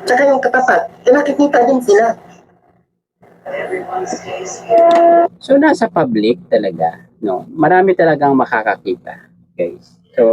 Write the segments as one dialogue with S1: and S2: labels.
S1: Tsaka yung katapat, nakikita din sila.
S2: So, nasa public talaga, no? Marami talagang makakakita, guys. So,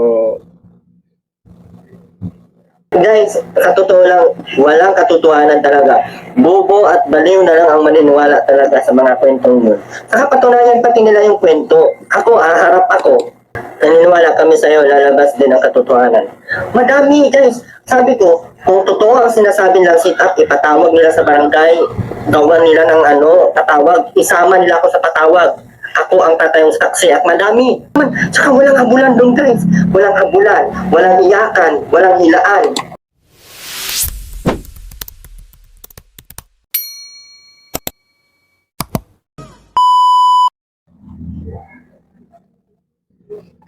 S1: Guys, sa totoo lang, walang katotohanan talaga. Bobo at baliw na lang ang maniniwala talaga sa mga kwentong yun. Saka patunayan pati nila yung kwento. Ako, harap ako. Naniniwala kami sa'yo, lalabas din ang katotohanan. Madami, guys. Sabi ko, kung totoo ang sinasabi nilang sit up, ipatawag nila sa barangay, gawan nila ng tatawag, isama nila ako sa patawag. Ako ang tatayong saksi at madami. Saka walang habulan doon, guys. Walang habulan, walang iyakan, walang hilaan.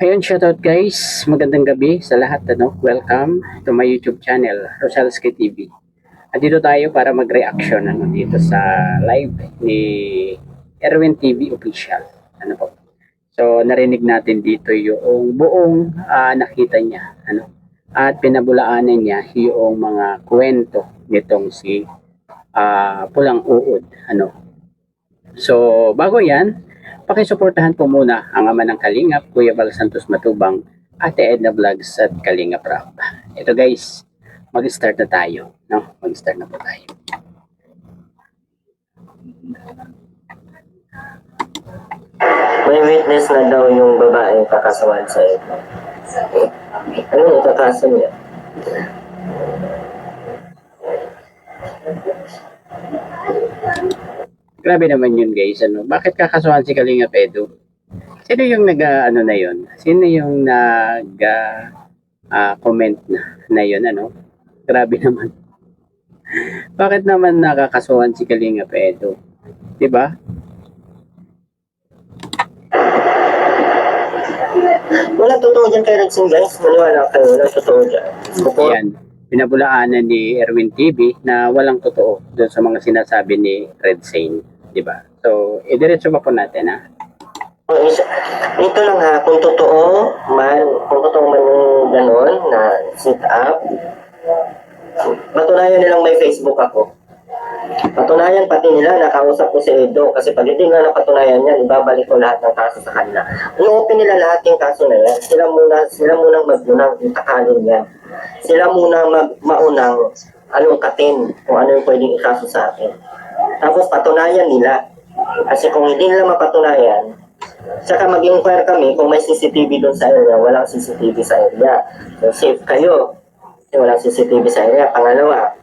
S2: ayun, shoutout guys. Magandang gabi sa lahat, ano? Welcome to my YouTube channel, Rosalski TV. At dito tayo para mag-reaction dito sa live ni Erwin TV Official. Ano po? So, narinig natin dito yung buong nakita niya, ano? At pinabulaanan niya yung mga kwento nitong si Pulang Uod, ano? So, bago yan, pakisuportahan po muna ang ama ng Kalingap, Kuya Bal Santos Matubang, Ate Edna Vlogs at Kalingap Rap. Ito guys, mag-start na tayo, no? Mag-start na po tayo.
S1: May witness na daw yung babae kakasuhan sa ito. Ano yung ikakaso niya?
S2: Grabe naman yun guys, ano? Bakit kakasuhan si Kalingap Edu? Sino yung ano na yun? Sino yung comment na yun, ano? Grabe naman. Bakit naman nakakasuhan si Kalingap Edu? Diba?
S1: Wala totoo dyan kay Redsing, guys. Maniwala kayo, wala totoo dyan.
S2: Yan. Pinabulaanan ni Erwin TV na walang totoo doon sa mga sinasabi ni Red Sane, di ba? So, idiretso pa po natin, ha?
S1: Ito lang ha, kung totoo man yung gano'n na sit up, patunayan nilang may Facebook ako. Patunayan pati nila, nakausap ko si Edo, kasi pag hindi nga napatunayan yan, ibabalik ko lahat ng kaso sa kanila. I-open nila lahat yung kaso na yan. Sila munang magunang itakalin yan. Sila muna maunang alungkatin kung ano yung pwedeng ikaso sa akin. Tapos patunayan nila. Kasi kung hindi nila mapatunayan, saka mag-inquire kami kung may CCTV doon sa area, walang CCTV sa area. So safe kayo, kasi walang CCTV sa area. Pangalawa,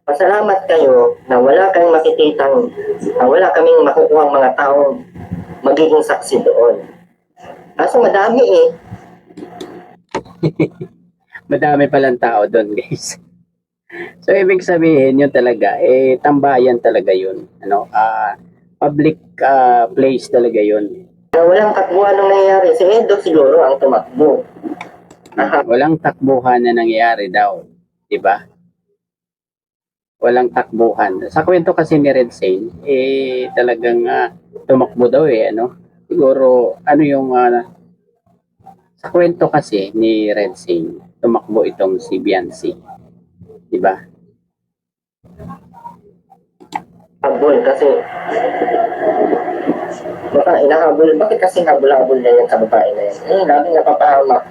S1: pasalamat kayo na wala kayong makikitang, na wala kaming makukuha mga taong magiging saksi doon. Kaso madami eh.
S2: Madami palang tao doon, guys. So, ibig sabihin, yun talaga, tambayan talaga yun. Ano, public place talaga yun.
S1: Na walang takbuhan nung nangyayari. Si Edo siguro ang tumakbo.
S2: Walang takbuhan na nangyayari daw. Diba? Walang takbuhan. Sa kwento kasi ni Red Sane, talagang tumakbo daw ano. Siguro, ano yung sa kwento kasi ni Red Sane, tumakbo itong si Biancy. Diba?
S1: Habol kasi baka inahabol. Bakit kasi habol-habol na yan sa babae na yan? Lagi napapahamak.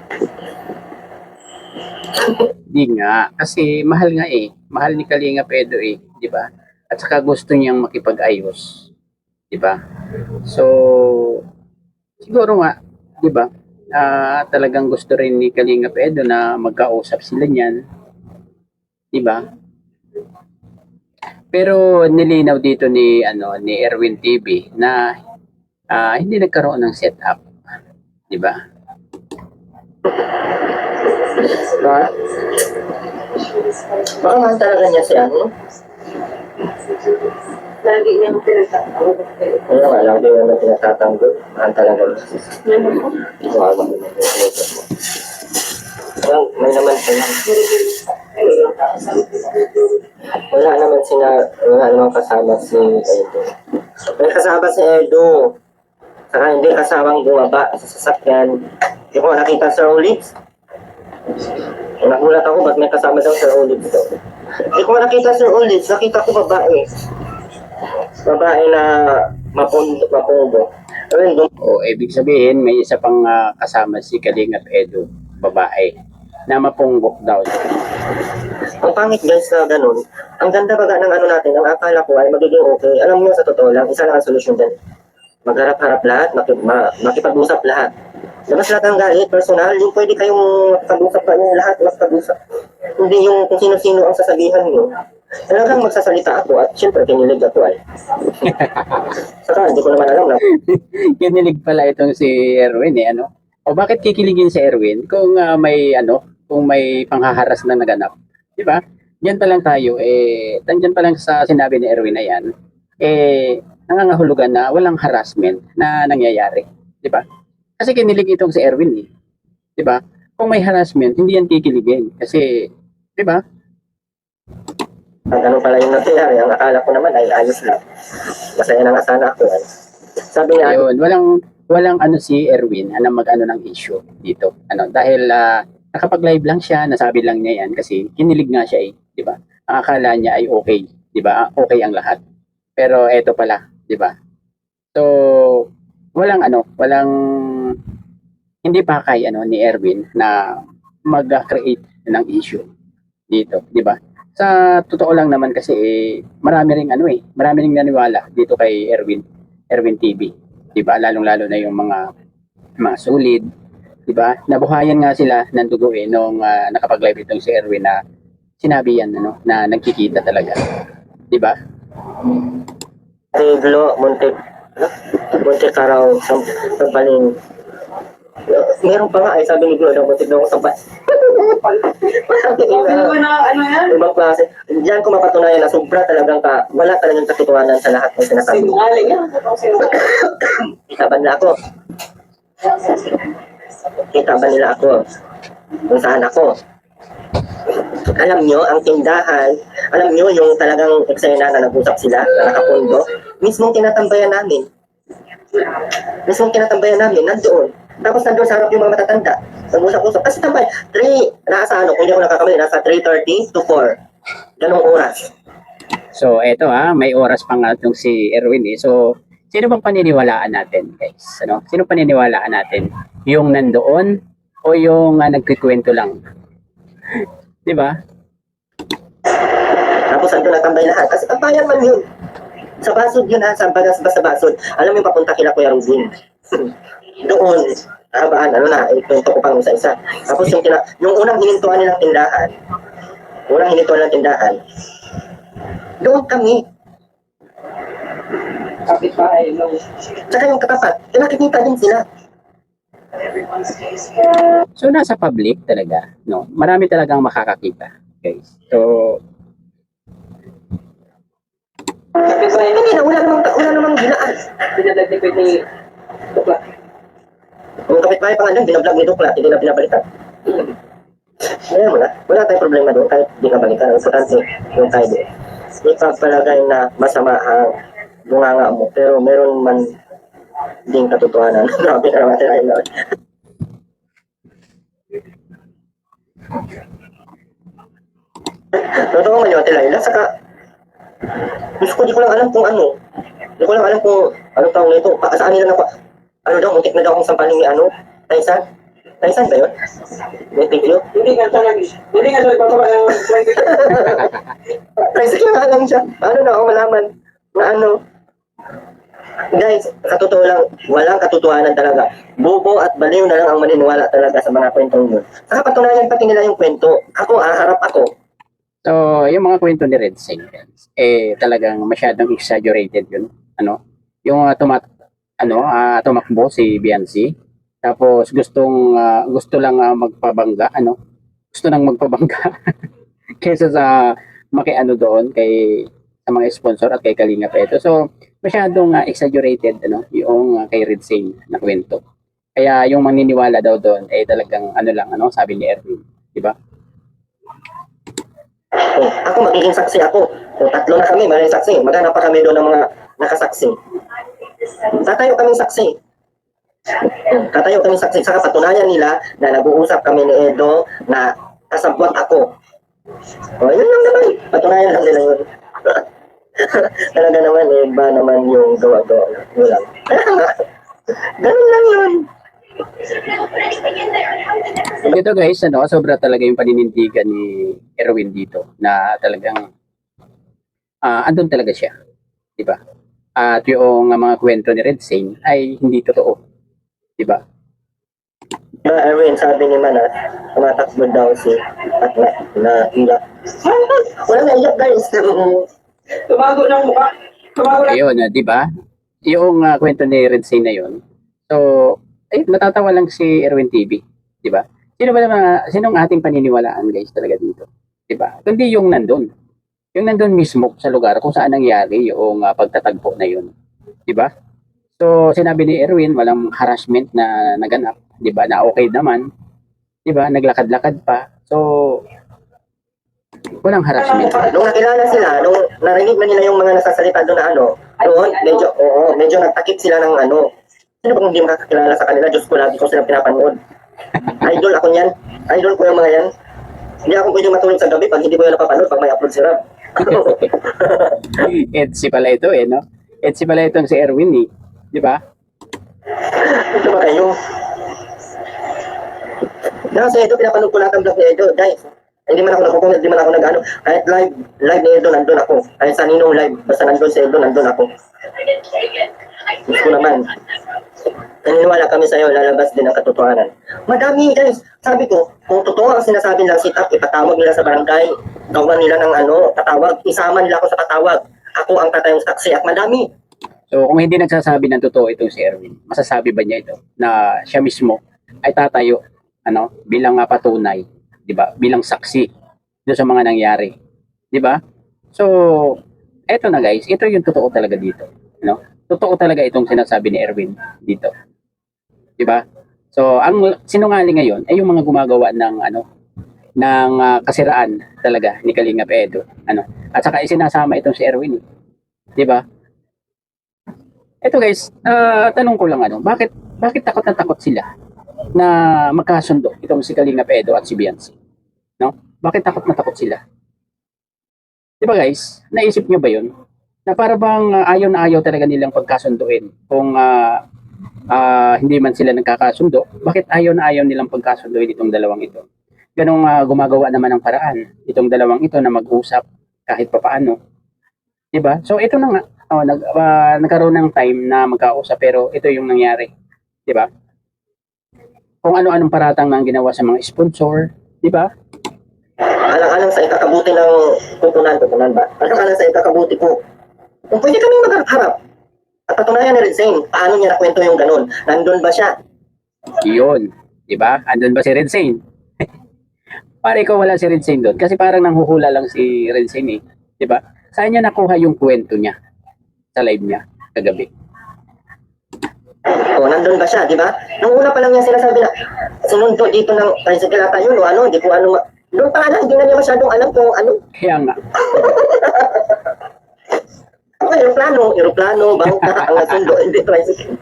S2: Di nga. Kasi mahal nga Mahal ni Kalinga Pedro di ba? At saka gusto niyang makipag-ayos. Di ba? So, siguro nga, di ba? Talagang gusto rin ni Kalinga Pedro na magkausap sila niyan. Di ba? Pero nilinaw dito ni Erwin TV na hindi nagkaroon ng setup. Di ba?
S1: Baka mahal talaga niya si ano?
S3: Lagi niyang pinagtatanggol.
S1: Ano nga, lagi naman pinagtatanggol. Mahal talaga niya. May naman sila. Wala naman kasama si Edo. May kasama si Edo. Saka hindi kasawang bumaba sa sasakyan. Hindi ko nakita sa Rolex. Nagulat ako, ba't may kasama daw sa Rolex daw. Hindi ko ko nakita Sir Ulit, nakita ko babae. Babae na mapundo. Ayun,
S2: O ibig sabihin, may isa pang kasama si Kalingap Edu, babae, na mapunggok daw.
S1: ang pangit guys na ganun. Ang ganda baga ng ano natin, ang akala ko ay magiging okay. Alam niyo sa totoo lang, isa lang ang solusyon din. Magharap-harap lahat, makipag-usap lahat. Labas lahat ng galit, personal, yung pwede kayong makipag-usap kayo lahat, makipag-usap. Hindi yung kung sino-sino ang sasabihan niyo. Talagang magsasalita ako at syempre kinilig ako ay. Saka hindi ko naman alam na
S2: Kinilig pala itong si Erwin ano? O bakit kikiligin si Erwin kung kung may panghaharas na naganap? 'Di ba? Diyan pa lang tayo nandiyan pa lang sa sinabi ni Erwin na 'yan, nangangahulugan na walang harassment na nangyayari, 'di ba? Kasi kinilig itong si Erwin 'di ba? Kung may harassment, hindi yan kikiligin kasi 'di ba?
S1: ang ano pala yung nangyayari. Ang akala ko naman ay ayos lang. Masaya na nga sana ako ay. Sabi niya,
S2: Ayun, walang si Erwin na mag-ano ng issue dito. Dahil nakapag-live lang siya, nasabi lang niya yan kasi kinilig nga siya 'di ba? Ang akala niya ay okay, 'di ba? Okay ang lahat. Pero eto pala, 'di ba? So, walang hindi pa kay ni Erwin na mag-create ng issue dito, 'di ba? Sa totoo lang naman kasi marami ring naniwala dito kay Erwin TV, 'di ba? Lalong-lalo na yung mga solid, 'di ba? Nabuhayan nga sila ng dugo nung nakapag-live itong si Erwin na sinabi yan na nagkikita talaga, 'di ba?
S1: Tiglo, Muntik Karaw, Sampaling. Meron pa nga ay sabi ni Glo daw, muntik daw ako sampal.
S3: Ano yan?
S1: Ibang klase. Diyan ko mapatunayan na sobra talagang wala talagang katotohanan sa lahat ng sinasabi.
S3: Sinungaling yan.
S1: Kita ba nila ako? Kita ba nila ako? Kung saan ako? Alam nyo, ang tindahan, alam nyo yung talagang eksena na nag-usap sila, na nakapundo, mismong tinatambayan namin. Nandoon. Tapos nandoon sa harap yung mga matatanda. Nag-usap-usap. Kasi tambay, nasa kung hindi ako nakakamali, nasa 3:30 to 4. Ganong oras.
S2: So, eto may oras pa nga itong si Erwin So, sino bang paniniwalaan natin, guys? Sino paniniwalaan natin? Yung nandoon o yung nagkikwento lang? 'Di ba?
S1: Tapos andun natambay lahat. Kasi tambayan man yun. Sa basod yun sa basod. Alam mo yung papunta kila Kuya Rubin. Doon, kwento ko pang isa-isa. Tapos yung unang hinintuan nilang tindahan, doon kami.
S3: Kapit-bahay, no?
S1: Tsaka yung katapat, nakikita din sila.
S2: So, nasa public talaga, Marami talagang makakakita, guys. So,
S3: Kapit-bahay,
S1: Hindi na, wala namang ginaan.
S3: pinadagdag ni Tukla.
S1: Yung kapitbahay pa nga lang, binablog ni Dukla, hindi na binabalikan. Ngayon wala tayong problema doon, kahit di na balikan. Ang importante, yung tayo doon. Ipapalagay na masama ang bunganga mo, pero meron man ding katotohanan. Grabe na naman tayo. Totoo man yung Ate Laila, saka di ko lang alam kung ano. Di ko lang alam kung anong tawag nito. Saan nila muntik na daw akong sampalin ni Taisan? Taisan ba yun? May video?
S3: Hindi nga siya nagpapaba ng 20.
S1: Taisan nga lang siya. Na ako malaman na Guys, sa totoo lang, walang katotohanan talaga. Bobo at baliw na lang ang maniniwala talaga sa mga kwentong yun. Saka patunayan pati nila yung kwento. Harap ako.
S2: So, yung mga kwento ni Red Sing, talagang masyadong exaggerated yun. Yung tumakbo si Biancy. Tapos gusto lang magpabangga, Gusto nang magpabangga kaysa sa doon sa mga sponsor at kay Kalinga Peto. So, masyadong exaggerated, yung kay Red Sing na kwento. Kaya yung maniniwala daw doon, talagang sabi ni Erwin, di ba?
S1: Ako magiging saksi ako. Tatlo na kami, magiging saksi. Maghanap pa kami doon ng mga nakasaksi. Tatayo kaming saksi. Saka patunayan nila na nag-uusap kami ni Edo na kasabwat ako. O, yun lang naman. Patunayan lang nila yun. Talaga naman eh, ba naman yung gawa-gawa. Yun lang. Ganun lang yun.
S2: Dito guys, sobra talaga yung paninindigan ni Erwin dito na talagang andun talaga siya, di ba? At yung mga kwento ni Red Sane ay hindi totoo, di ba?
S1: Erwin, sabi ni Manat, tumatakbo daw si at na iyak. Wala na iyak guys.
S3: Tumago ng mukha. Tumago ng
S2: Ayun, di ba? Yung kwento ni Red Sane na yun. So, ay matatawa lang si Erwin TV, di ba? Sinong ating paniniwalaan guys talaga dito, di ba? Kundi yung nandun. Yung nandun mismo sa lugar kung saan nangyari yung pagtatagpo na yun, di ba? So, sinabi ni Erwin, walang harassment na naganap, di ba? Na okay naman, di ba? Naglakad-lakad pa. So, walang harassment.
S1: Nung nakilala sila, nung narinig na nila yung mga nasasalita doon na doon, medyo nagtakip sila ng Sino bang hindi makakakilala sa kanila? Diyos ko, lagi ko sila pinapanood. Idol ako niyan. Idol ko yung mga yan. Hindi ako pwede matulog sa gabi pag hindi ko yan napapanood pag may upload sila.
S2: Etsy pala ito no? Etsy pala itong si Erwin di ba?
S1: Ito ba kayo? Sa Edo, pinapanood ko lahat ang vlog ni Edo, guys. Hindi man ako nag-comment, hindi man ako nag-ano. Kahit live ni Edo, nandun ako. Kahit sa Ninong live, basta nandun si Edo, nandun ako. Gusto ko naman. Naniniwala kami sa'yo, lalabas din ang katotohanan. Madami guys, sabi ko, kung totoo ang sinasabi nilang sit up, ipatawag nila sa barangay, gawa nila ng tatawag, isama nila ako sa tatawag. Ako ang tatayong saksi at madami.
S2: So kung hindi nagsasabi ng totoo itong si Erwin, masasabi ba niya ito na siya mismo ay tatayo bilang patunay, 'di ba? Bilang saksi doon sa mga nangyari, 'di ba? So eto na guys, ito yung totoo talaga dito, Totoo talaga itong sinasabi ni Erwin dito. 'Di ba? So ang sinungaling ngayon ay yung mga gumagawa ng kasiraan talaga ni Kalingap Edo, At saka isinasama itong si Erwin, 'di ba? Ito guys, tanong ko lang bakit takot na takot sila na magkasundo itong si Kalingap Edo at si Beyonce? Bakit takot na takot sila? 'Di ba guys? Naisip niyo ba 'yun? Na para bang ayaw na ayaw talaga nilang pagkasunduin kung hindi man sila nagkakasundo, bakit ayaw na ayaw nilang pagkasunduin itong dalawang ito? Ganong gumagawa naman ng paraan itong dalawang ito na mag-usap kahit papaano. 'Di ba? So ito na nga, nagkaroon ng time na magkausap pero ito yung nangyari. 'Di ba? Kung ano-anong paratang na ang ginawa sa mga sponsor, 'di ba?
S1: Alang-alang sa ikakabuti ng pupunan ba? Alang-alang sa ikakabuti ko. Kung pwede kaming magharap at patunayan ni Red Sane, paano niya nakwento yung ganun? Nandun ba siya?
S2: Yun. 'Di ba? Andun ba si Red Sane? Pare ko wala si Red Sane doon kasi parang nanghuhula lang si Red Sane 'di ba? Saan niya nakuha yung kwento niya sa live niya kagabi?
S1: Nandun ba siya, di ba? Nung una pa lang niya sinasabi na sinundo dito ng tricycle ata yun, hindi ko doon pa lang, hindi na niya masyadong alam kung ano.
S2: Kaya nga.
S1: Aeroplano, bangka, ang nasundo, hindi tricycle.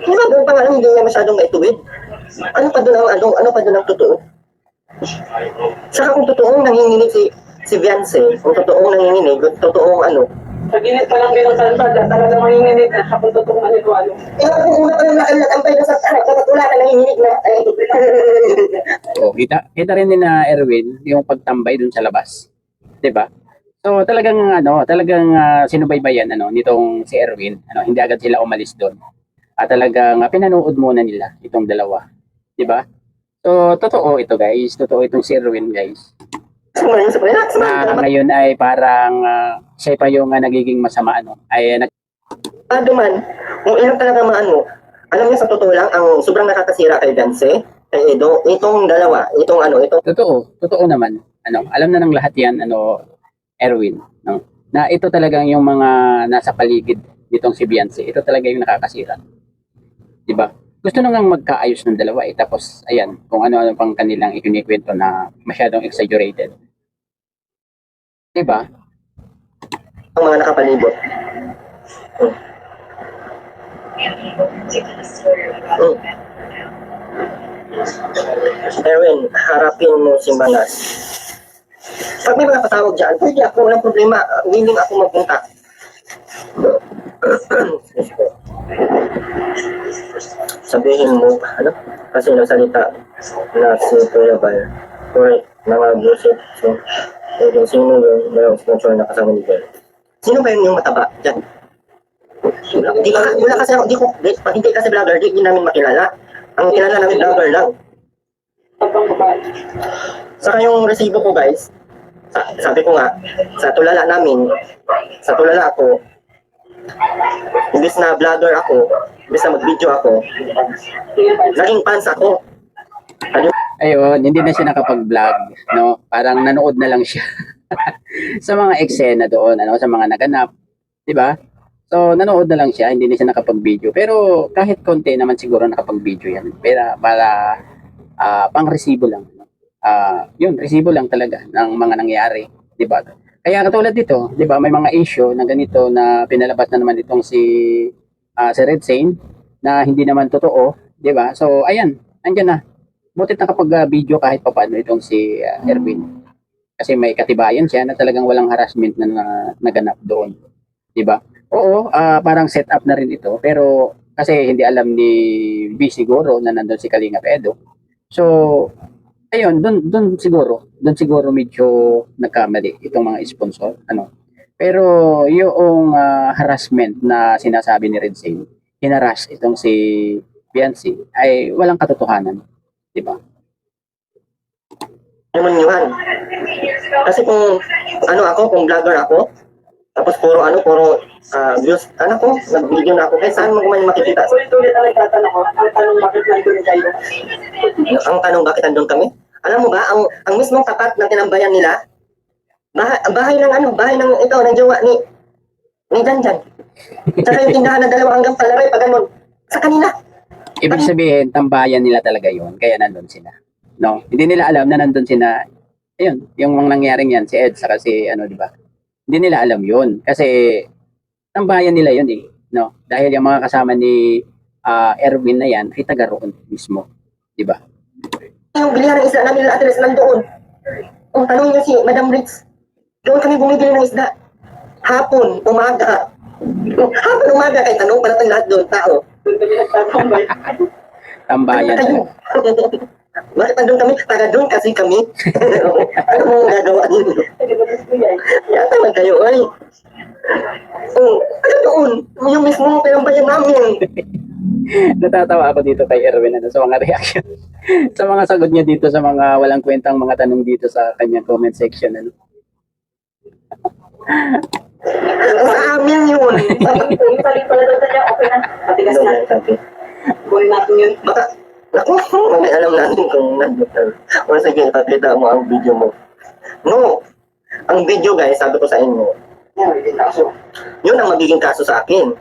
S1: Di ba, doon pa nga lang, hindi niya masyadong maituwid. Ano pa doon ang totoo? Saka kung totoong nanginginig si Beyonce, kung totoong nanginginig, totoong
S3: Sa ginit pa lang din ang salbad, talaga manginginig na kung totoong ano.
S1: kung una pa lang nakalampay na sa harap, dapat wala na nanginginig na.
S2: Kita rin din na Erwin yung pagtambay dun sa labas. 'Di ba? So talagang sinubaybayan nitong si Erwin, hindi agad sila umalis doon. At talagang pinanood muna nila itong dalawa, 'di ba? So totoo ito guys, totoo itong si Erwin guys. Ngayon ay parang siya pa yung nagiging masama
S1: man, kung ilang talaga alam niya sa totoo lang, ang sobrang nakakasira kay Beyonce, kay Edo, itong dalawa, itong
S2: Totoo naman. Alam na ng lahat 'yan, Erwin, na ito talagang yung mga nasa paligid nitong si Beyonce. Ito talaga yung nakakasira. 'Di ba? Gusto nang magkaayos ng dalawa tapos ayan, kung ano-ano pang kanilang ikinikwento na masyadong exaggerated. 'Di ba?
S1: ang mga nakapalibot. Erwin, harapin mo si Manas. Pag may mga patawag dyan, pwede ako, walang problema. Willing ako magpunta. Sabihin mo, ano? Kasi nagsalita na si Kuya Bal. Correct, mga bullshit. So, sino yung sponsor na kasama ni Bal? Sino ba yung mataba dyan? Wala kasi ako, pag hindi kasi vlogger, di namin makilala. Ang kilala namin vlogger lang. Saka yung resibo ko guys, sabi ko nga, sa tulala namin, sa tulala ako, imbis na vlogger ako, imbis na mag-video ako, naging fans ako.
S2: Ayun, hindi na siya nakapag-vlog, no? Parang nanood na lang siya sa mga eksena doon, ano, sa mga naganap, 'di ba? So, nanood na lang siya, hindi na siya nakapag-video. Pero kahit konti naman siguro nakapag-video 'yan. Pero para pang-resibo lang. Yun, resibo lang talaga ng mga nangyari, 'di ba? Kaya katulad dito, 'di ba, may mga issue na ganito na pinalabas na naman itong si Red Sane na hindi naman totoo, 'di ba? So, ayan, andyan na. Butit nakapag-video kahit papaano itong si Erwin. Kasi may katibayan siya na talagang walang harassment na naganap doon. 'Di ba? Oo, parang set up na rin ito. Pero kasi hindi alam ni B siguro na nandun si Kalingap Edo. So, ayun, doon siguro medyo nagkamali itong mga sponsor. Ano? Pero yung harassment na sinasabi ni Red Sane, hinaras itong si Biancy, ay walang katotohanan. 'Di ba?
S1: Naman yun. Kasi kung kung vlogger ako, tapos puro views, nag-video na ako, saan mo kumain makikita?
S3: Ulit-ulit ang nagtatanong ko, ang tanong bakit nandun kayo?
S1: Ang tanong, bakit andun kami? Alam mo ba, ang mismong tapat ng tinambayan nila, bahay ng jowa ni Janjan. Tsaka yung tindahan na dalawa hanggang Palaray, pag ganun, sa kanila.
S2: Ibig sabihin, tambayan nila talaga yon, kaya nandun sila. No? Hindi nila alam na nandun sila. Ayun, yung mga nangyaring yan, si Ed, saka si, di ba? Hindi nila alam yun. Kasi, tambayan nila yun eh. No? Dahil yung mga kasama ni Erwin na yan, ay taga roon mismo. Di ba?
S1: Yung bilihan ng isda namin na address nandoon. Tanong niyo si Madam Ritz. Doon kami bumibili ng isda. Hapon, umaga. Hapon, umaga, kahit tanong pala lahat doon, tao.
S3: Doon kami nagtatambay.
S2: Tambayan
S1: Kayo.
S2: talaga.
S1: Bakit andun kami? Taga doon kasi kami. Ano mo gagawa ninyo? Yata man kayo, ay. Taga doon. Yung mismo pinambayan namin.
S2: Natatawa ako dito kay Erwin sa mga reaction. Sa mga sagot niya dito sa mga walang kwentang mga tanong dito sa kanyang comment section.
S1: Sa amin yun.
S3: Yung saling pala doon niya, okay na. Matigas na. Buhay natin yun.
S1: Baka, naku, may alam natin kung nandun. O sige, ipakita mo ang video mo. No. Ang video guys, sabi ko sa inyo, yun ang magiging kaso sa akin.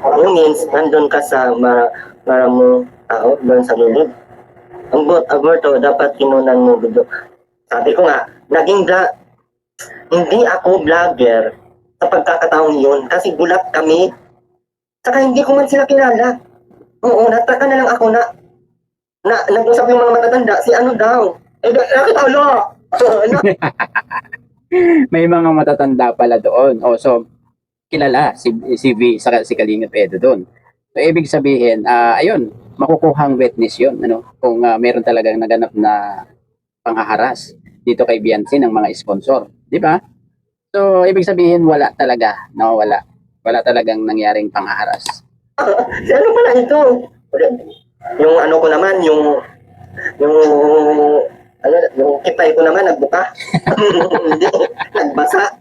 S1: Yung means, nandun ka sa maraming tao doon sa gilid. Ang aborto, dapat kinunan mo video. Sabi ko nga, hindi ako vlogger sa pagkakataong yun kasi gulat kami. Saka hindi ko man sila kilala. Oo, nataka na lang ako na nag-usap yung mga matatanda, si ano daw. Bakit ala?
S2: May mga matatanda pala doon. So, kilala si V saka si Kalingap Edo doon. So, ibig sabihin, ayun, makukuhang witness yun. Kung meron talagang naganap na panghaharas dito kay Biancy ng mga sponsor. Di ba? So, ibig sabihin, wala talaga. No, wala. Wala talagang nangyaring panghaharas.
S1: Si ano pala ito? Yung ano ko naman, yung kitay ko naman, nagbuka. Hindi, nagbasa.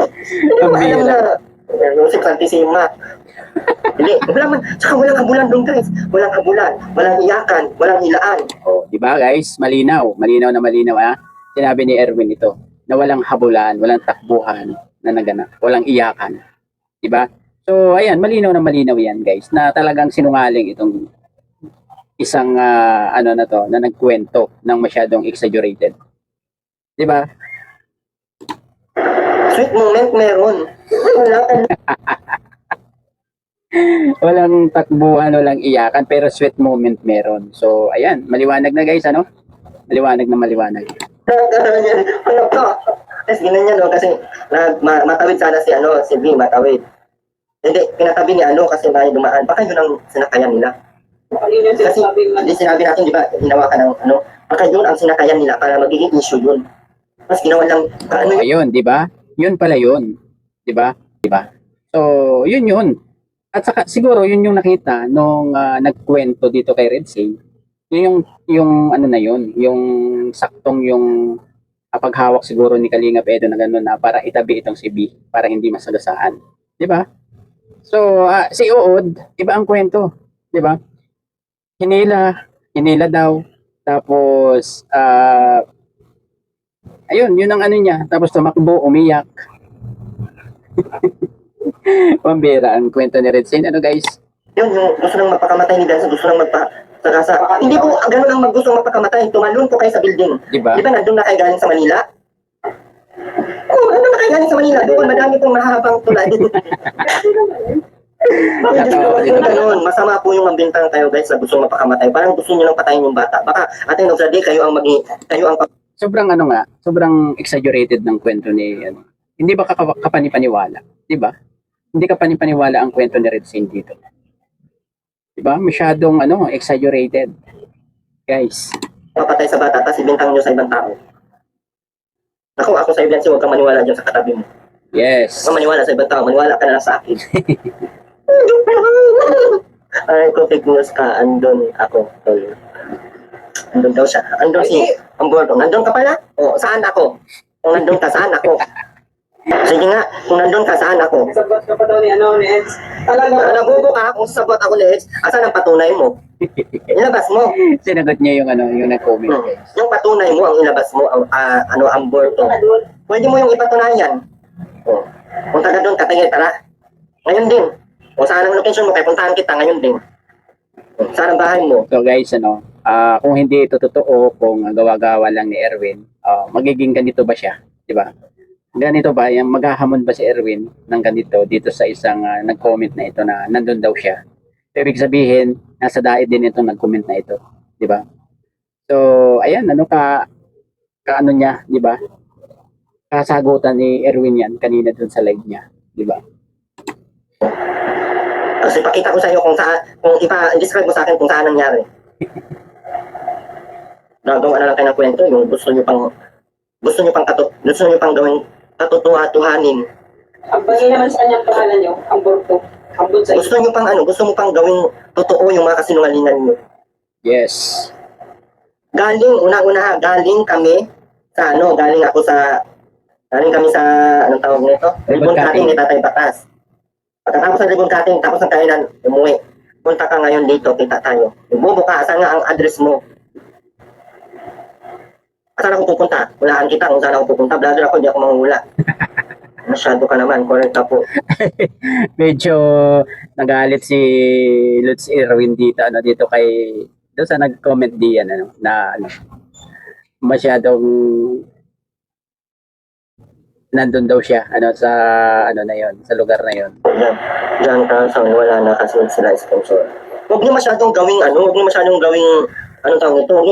S1: Hindi ko alam na, yung si Santissima. Hindi, tsaka walang habulan doon guys. Walang habulan, walang iyakan, walang hilaan.
S2: Di ba guys? Malinaw. Malinaw na malinaw. Sinabi ni Erwin ito, na walang habulan, walang takbuhan na naganap, walang iyakan. Di ba? So, ayan, malinaw na malinaw yan, guys, na talagang sinungaling itong isang na nagkwento ng masyadong exaggerated. Di ba?
S1: Sweet moment meron.
S2: Walang takbuhan, walang iyakan, pero sweet moment meron. So, ayan, maliwanag na guys, Maliwanag na maliwanag.
S1: Nagkaroon yan. Ano to? Tapos ginanyan no, kasi matawid sana si si B, matawid. Hindi, pinatabi ni kasi may dumaan. Baka yun ang sinakayan nila.
S3: Yun yung
S1: Kasi
S3: sinasabi nga.
S1: hindi sinabi natin, di ba, ginawa ka ng baka yun ang sinakayan nila para magiging issue yun. Tapos ginawa lang, yun?
S2: Ayun, di ba? Yun pala yun. Di ba? Di ba? So, yun yun. At saka siguro yun yung nakita nung nagkwento dito kay Red Sea. Yung ano na yun, yung saktong yung paghawak siguro ni Kalingap Edo na gano'n na para itabi itong si B para hindi masagasaan. Di ba? So, si Uod, iba ang kwento. Di ba? Hinila daw. Tapos, ayun, yun ang ano niya. Tapos tumakbo, umiyak. Pambira ang kwento ni Red Saint. Ano guys?
S1: Yun, yung gusto nang mapakamatay ni Gansa, gusto nang hindi po ganun ang gusto mapakamatay. Tumalon po kayo sa building.
S2: Diba?
S1: Di ba nandun na kayo galing sa Manila? Oo, nandun na kayo galing sa Manila. Doon, madami pong mahahabang tulad. Bakit ganun? Masama po yung mambintang kayo guys na gusto mapakamatay. Parang gusto nyo lang patayin yung bata. Baka at the end of the day, kayo ang
S2: sobrang ano nga, sobrang exaggerated ng kwento ni Hindi ba kapanipaniwala? Di ba? Hindi kapanipaniwala ang kwento ni Red Saint dito. Di ba? Masyadong exaggerated. Guys.
S1: papatay sa bata, tapos ibintang nyo sa ibang tao. Ako sa evidence, huwag kang maniwala dyan sa katabi mo.
S2: Yes.
S1: Huwag kang maniwala sa ibang tao, maniwala ka na lang sa akin. Ay, kung fake news ka, andun ako. Andun daw siya. Andun si Ambordo. Nandun ka pala? O, saan ako? Kung nandun ka, saan ako? Sige nga, kung nandun ka, saan ako?
S3: Sabot ka pa daw ni Eds. Talaga.
S1: Nabubo ka, kung sabot ako ni Eds, asan ang patunay mo? Ilabas mo.
S2: Sinagot niya yung yung nag-comment.
S1: Yung patunay mo, ang ilabas mo, ang Ambordo. Pwede mo yung ipatunayan. O, punta ka doon, katagay, tara. Ngayon din. O, saan ang location mo, kaya puntahan kita ngayon din. O, saan ang bahay mo?
S2: So guys, kung hindi ito totoo, kung gawa-gawa lang ni Erwin, magiging ganito ba siya? Di ba? Ganito ba? Yung maghahamon ba si Erwin ng ganito dito sa isang nag-comment na ito na nandun daw siya? So, ibig sabihin, nasa daig din ito nag-comment na ito. Di ba? So, ayan, ano niya, di ba? Kasagutan ni Erwin yan kanina dun sa live niya. Di ba?
S1: Kasi pakita ko sa iyo kung describe mo sa akin kung saan nangyari. Nagawa na lang kayo ng kwento, yung gusto niyo pang gawing katotohanin.
S3: Ang bagay naman sa kanyang pangalan nyo, ang Borto. Ang Bunsay.
S1: Gusto mo pang gawing totoo yung mga kasinungalingan niyo.
S2: Yes.
S1: Galing kami sa anong tawag nito? Ribbon cutting ni Tatay Batas. Pagkatapos ng ribbon cutting, tapos ng kainan, umuwi. Punta ka ngayon dito, kita tayo. Bubuka, saan nga ang address mo? Saan ako pupunta? Hulaan kita kung saan ako pupunta. Vlogger ako, hindi ako manghula. Masyado ka naman, correct ka po.
S2: Medyo nagalit si Lutz Erwin dito, dito kay, doon sa nag-comment diyan, masyadong nandun daw siya, sa, na yon, sa lugar na yon.
S1: Diyan ka, wala na kasi sila sponsor. Huwag niyo masyadong gawing huwag niyo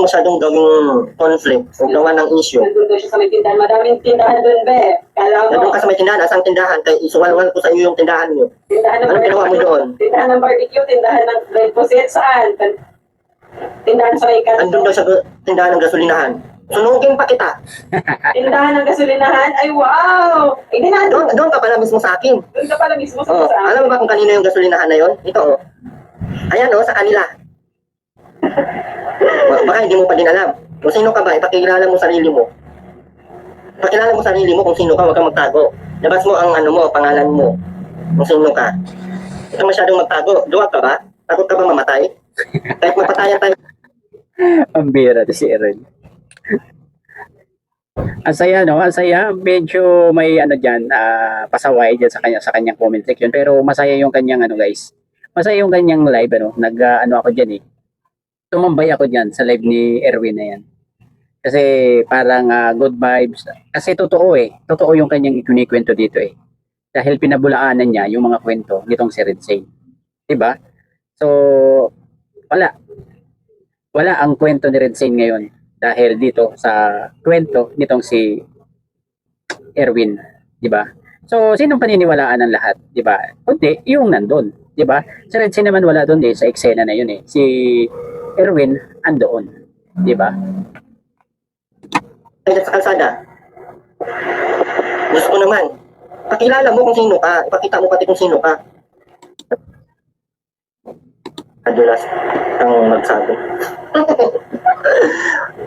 S1: masyadong gawing conflict. Huwag gawa ng issue.
S3: Nandun doon siya sa may tindahan. Madaming tindahan doon, be. Kala mo.
S1: Nandun ka sa may tindahan, asang tindahan? Kaya isuwal-wal ko sa iyo yung tindahan niyo.
S3: Tindahan ng
S1: Anong ginawa mo doon?
S3: Tindahan ng barbecue, tindahan ng red poset, saan? Tindahan sa may kanto.
S1: Andun daw sa tindahan ng gasolinahan. Sunugin pa kita.
S3: Tindahan ng gasolinahan, ay wow! Ay,
S1: Doon ka pala mismo sa akin.
S3: Doon ka pala mismo sa
S1: Alam mo ba kung kanino yung gasolinahan na yon? Ito Ayan sa kanila. Baka hindi mo pa din alam. Kung sino ka ba, ipakilala mo sarili mo. Pakilala mo sarili mo kung sino ka, huwag kang magtago. Labas mo ang pangalan mo. Kung sino ka. Huwag kang masyadong magtago. Duwag ka ba? Takot ka ba mamatay? Kahit mapatayan tayo.
S2: Ang bira si Erwin. Ang saya, no? Ang saya. Medyo may dyan, pasaway dyan sa kanyang comment section. Pero masaya yung kanyang guys. Masaya yung kanyang live, ako dyan eh. Tumambay ako dyan sa live ni Erwin na yan. Kasi parang good vibes. Kasi totoo eh. Totoo yung kanyang ikinikwento dito eh. Dahil pinabulaanan niya yung mga kwento nitong si Red Saint. Diba? So, wala ang kwento ni Red Saint ngayon dahil dito sa kwento nitong si Erwin, di ba? So, sinong paniniwalaan ng lahat, di ba? Kundi, yung nandun, di ba? Si Red Sea naman wala doon eh, sa eksena na yun eh. Si Erwin andoon, di ba?
S1: Ay, sa kalsada. Gusto ko naman. Pakilala mo kung sino ka. Ipakita mo pati kung sino ka. Adulas ang magsabi.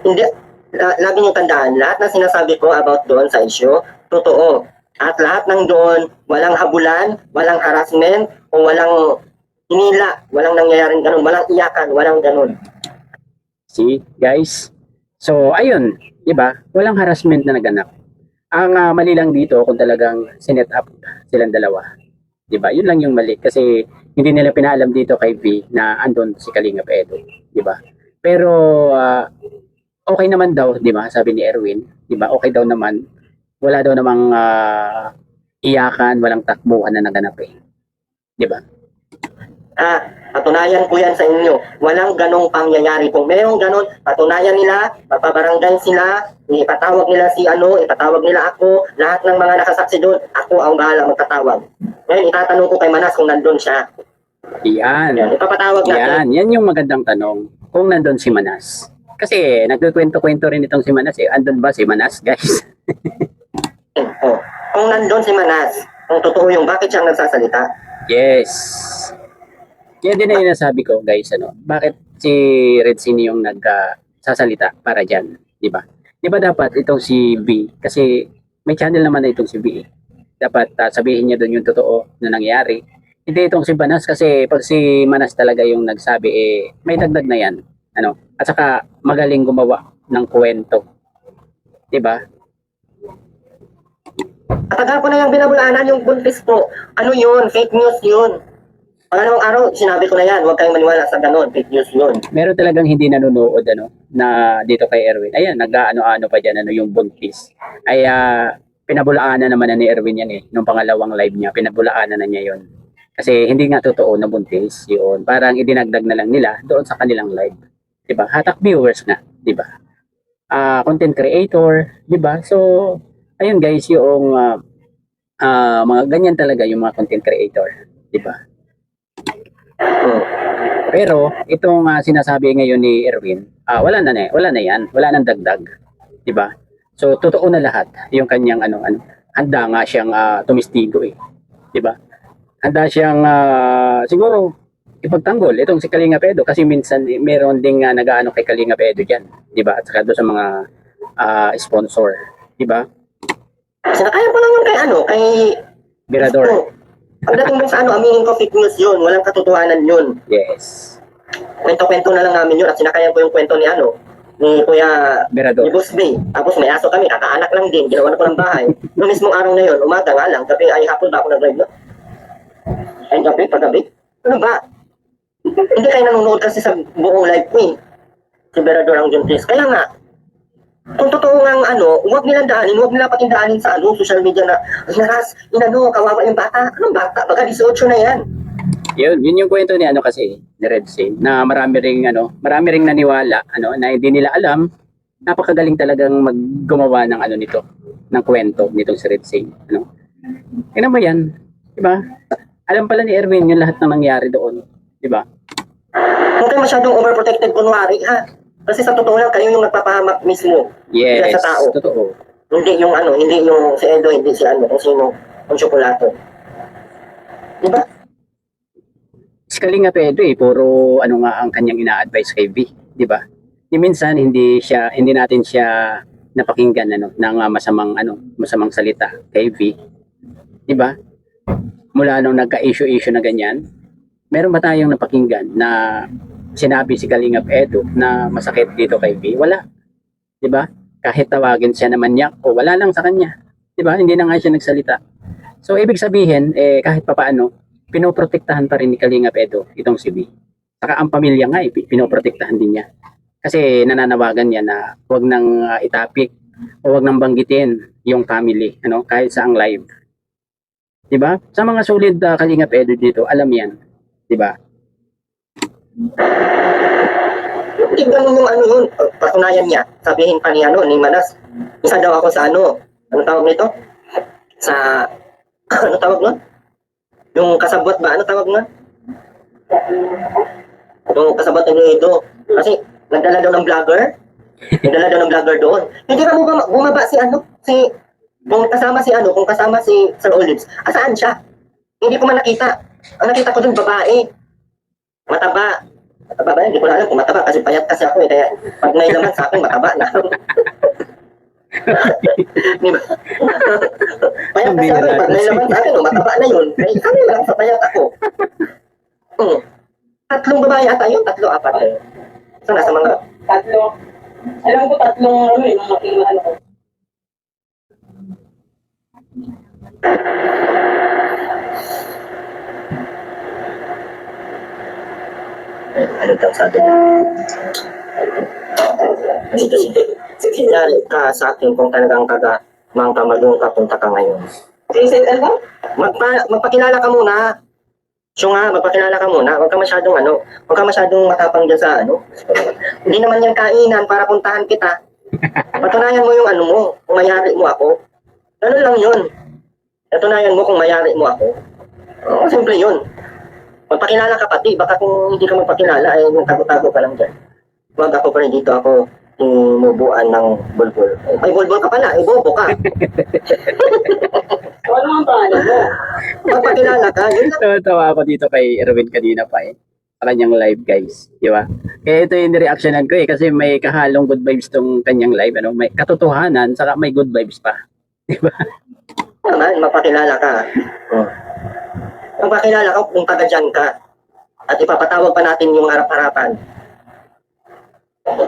S1: Hindi, lagi niyong tandaan, lahat ng sinasabi ko about doon sa issue, totoo. At lahat ng doon, walang habulan, walang harassment, o walang hinila, walang nangyayaring ganun, walang iyakan, walang ganun.
S2: See, guys? So, ayun, di ba? Walang harassment na naganap. Ang mali lang dito kung talagang sinet up silang dalawa. Di ba? Yun lang yung mali kasi hindi nila pinaalam dito kay V na andon si Kalingap Edo, di ba? Pero okay naman daw, di ba? Sabi ni Erwin, di ba? Okay daw naman. Wala daw namang iyakan, walang takbuhan na naganap eh. Di ba?
S1: Patunayan ko yan sa inyo. Walang ganong pangyayari. Kung mayroong ganon, patunayan nila, papabarangay sila, ipatawag nila si ano, ipatawag nila ako, lahat ng mga nakasaksi doon, ako ang bahala magtatawag. Ngayon, itatanong ko kay Manas kung nandun siya.
S2: Yan.
S1: Yan, ipapatawag natin.
S2: Yan yung magandang tanong. Kung nandun si Manas. Kasi nagkukwento-kwento rin itong si Manas eh. Andun ba si Manas, guys?
S1: Oh, kung nandun si Manas, kung totoo yung bakit siya nagsasalita.
S2: Yes. Yan din na yung nasabi ko, guys, ano, bakit si Red Cine yung nagsasalita para dyan, di ba? Di ba dapat itong si B, kasi may channel naman na itong si B, dapat sabihin niya doon yung totoo na nangyari. Hindi itong si Manas, kasi pag si Manas talaga yung nagsabi, eh, may dagdag na yan, ano, at saka magaling gumawa ng kwento, di ba?
S1: Katagal ko na yung binabulaanan yung buntis ko. Ano yun? Fake news yun. Pangalawang araw, sinabi ko na yan, huwag kayong maniwala sa ganon, fake news yun.
S2: Meron talagang hindi nanonood ano na dito kay Erwin. Ayan, nag-ano-ano pa diyan ano yung buntis. Ay pinabulaanan naman na ni Erwin yan eh. Nung pangalawang live niya, pinabulaanan na niya 'yon. Kasi hindi nga totoo na buntis 'yun. Parang idinagdag na lang nila doon sa kanilang live. 'Di ba? Hatak viewers nga, 'di ba? Content creator, 'di ba? So, ayun guys, yung mga ganyan talaga yung mga content creator, 'di ba? Pero itong sinasabi ngayon ni Erwin, wala na yan, wala nang dagdag, 'di ba? So totoo na lahat yung kanyang handa nga siyang tumistigo eh, 'di ba? Handa siyang siguro ipagtanggol itong si Kalinga Edo kasi minsan meron ding nag-aano kay Kalinga Edo diyan, 'di ba? At saka doon sa mga sponsor, 'di ba?
S1: Sinakayan ko lang yun kay
S2: Mirador.
S1: Pagdating dun sa aminin ko fake news yun, walang katotohanan yun.
S2: Yes.
S1: Kwento-kwento na lang namin yun at sinakayan ko yung kwento ni ni Kuya
S2: Mirador.
S1: ni Boss B. Tapos may aso kami, kakaanak lang din, ginawa na ko ng bahay. Noong mismong araw na yun, umaga nga lang, gabi ay hapon ba ako nag-live na? Ay gabi, paggabi? Ano ba? Hindi kayo nanonood kasi sa buong live ko eh. Si Berador ang Juntis. Kaya nga, kung totoo nga huwag nilang daanin, huwag nila patindaanin sa social media na inaras, kawawa yung bata. Anong bata? Baka 18 na yan.
S2: Yun yung kwento ni kasi ni Red Saint na marami ring naniwala na hindi nila alam. Napakagaling talagang maggumawa ng nito, ng kwento nitong si Red Saint, Tingnan mo yan, 'di ba? Alam pala ni Erwin yung lahat ng nangyari doon, 'di ba?
S1: Huwag kayo masyadong overprotected kunwari, ha? Kasi sa totoo lang, kayo yung nagpapahamak mismo.
S2: Yes,
S1: sa tao.
S2: totoo.
S1: Hindi yung hindi yung si Edo, hindi si kung sino, yung Chocolate. Diba?
S2: Si Kalinga Edo puro nga ang kanyang ina-advise kay V, 'di ba? Minsan hindi natin siya napakinggan ng masamang salita kay V, 'di ba? Mula nung nagka-issue na ganyan, meron ba tayong napakinggan na sinabi si Kalingap Edo na masakit dito kay V? Wala. 'Di ba? Kahit tawagin siya naman niya o wala lang sa kanya. 'Di ba? Hindi na nga siya nagsalita. So ibig sabihin kahit papaano pinoprotektahan pa rin ni Kalingap Edo itong si V. Saka ang pamilya nga pinoprotektahan din niya. Kasi nananawagan niya na huwag nang itapik o huwag nang banggitin yung family kahit sa ang live. 'Di ba? Sa mga solid Kalingap Edo dito, alam 'yan. 'Di ba?
S1: Tignan mo yung ano yun, patunayan niya. Sabihin pa ni ni Manas, isa daw ako sa ano tawag nito? Sa, ano tawag nun? Yung kasabot ba? Ano tawag nun? Yung kasabot ni Edo. Kasi, nagdala daw ng vlogger. Nagdala daw ng vlogger doon. Hindi ka bumaba kung kasama si Sir Olives, asaan siya? Hindi ko man nakita. Ang nakita ko doon, babae. Mataba. Mataba ba? Hindi ko na alam kung mataba kasi payat kasi ako eh. Kaya pag may laman sa akin, mataba na. Di ba? Payat kasi ako eh. Pag may laman sa akin, mataba na yun. Kaya kami lang sa payat ako. Tatlong babae ata yun. Tatlo, apat eh. So, nasa mga...
S3: Tatlo. Alam ko tatlong ano eh, mga ano ko.
S1: Ano daw sabi niya? Sinyari ka sa akin kung talagang magulong ka, punta ka ngayon.
S3: Ano?
S1: Magpakilala ka muna. So nga, magpakilala ka muna. Huwag ka masyadong matapang dyan sa Hindi naman yan kainan para puntahan kita. Patunayan mo yung mo, kung mayari mo ako. Ganun lang yun. Patunayan mo kung mayari mo ako. Oo, simple yun. Magpakilala ka pati, baka kung hindi ka magpakilala, ay tago-tago ka lang dyan. Huwag ako pa rin dito ako inubuan ng bulbul. May bulbul ka pala, bobo ka.
S3: Ano ang pangalan mo?
S1: Magpakilala ka, yun lang.
S2: Tawa ako dito kay Erwin kanina pa eh. Sa kanyang live guys, di ba? Kaya ito yung reactionan ko eh kasi may kahalong good vibes tong kanyang live, may katotohanan saka may good vibes pa. Di ba?
S1: Naman, magpakilala ka. Magpakilala ka kung taga dyan ka. At ipapatawag pa natin yung harap-harapan.